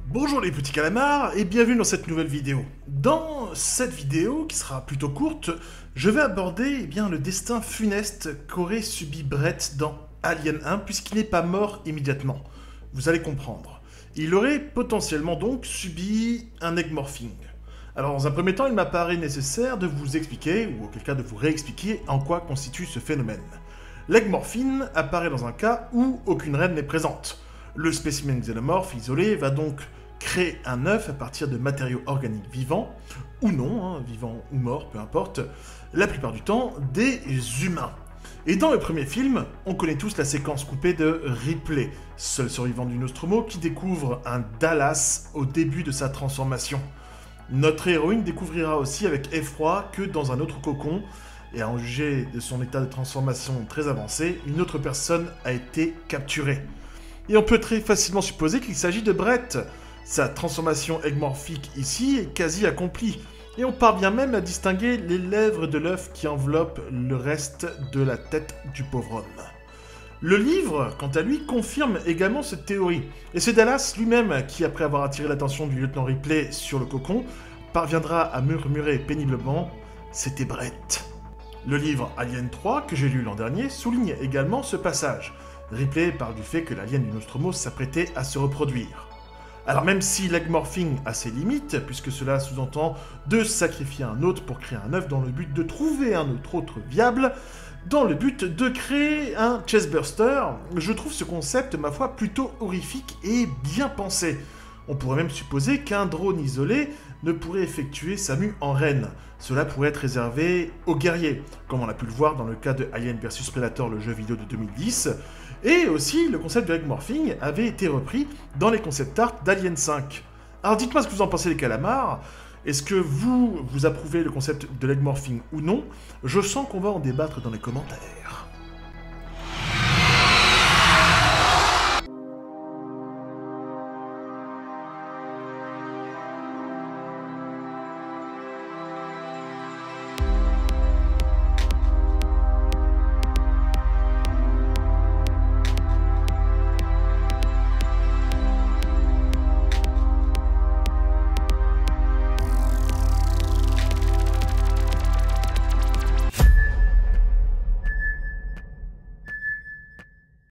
Bonjour les petits calamars et bienvenue dans cette nouvelle vidéo. Dans cette vidéo, qui sera plutôt courte, je vais aborder le destin funeste qu'aurait subi Brett dans Alien 1 puisqu'il n'est pas mort immédiatement. Vous allez comprendre. Il aurait potentiellement donc subi un egg morphing. Alors dans un premier temps, il m'apparaît nécessaire de vous expliquer, ou auquel cas de vous réexpliquer, en quoi constitue ce phénomène. L'egg morphine apparaît dans un cas où aucune reine n'est présente. Le spécimen xénomorphe isolé va donc créer un œuf à partir de matériaux organiques vivants, ou non, vivants ou morts, peu importe, la plupart du temps des humains. Et dans le premier film, on connaît tous la séquence coupée de Ripley, seul survivant du Nostromo qui découvre un Dallas au début de sa transformation. Notre héroïne découvrira aussi avec effroi que dans un autre cocon, et à en juger de son état de transformation très avancé, une autre personne a été capturée. Et on peut très facilement supposer qu'il s'agit de Brett. Sa transformation egmorphique ici est quasi accomplie, et on parvient même à distinguer les lèvres de l'œuf qui enveloppe le reste de la tête du pauvre homme. Le livre, quant à lui, confirme également cette théorie, et c'est Dallas lui-même qui, après avoir attiré l'attention du lieutenant Ripley sur le cocon, parviendra à murmurer péniblement « C'était Brett ». Le livre Alien 3, que j'ai lu l'an dernier, souligne également ce passage. Ripley parle du fait que l'alien du Nostromo s'apprêtait à se reproduire. Alors même si l'egg morphing a ses limites, puisque cela sous-entend de sacrifier un hôte pour créer un œuf dans le but de trouver un autre viable, dans le but de créer un chestburster, je trouve ce concept, ma foi, plutôt horrifique et bien pensé. On pourrait même supposer qu'un drone isolé ne pourrait effectuer sa mue en reine. Cela pourrait être réservé aux guerriers, comme on a pu le voir dans le cas de Alien vs Predator, le jeu vidéo de 2010, et aussi le concept de egg morphing avait été repris dans les concept art d'Alien 5. Alors dites-moi ce que vous en pensez les calamars, est-ce que vous approuvez le concept de l'egg morphing ou non? Je sens qu'on va en débattre dans les commentaires.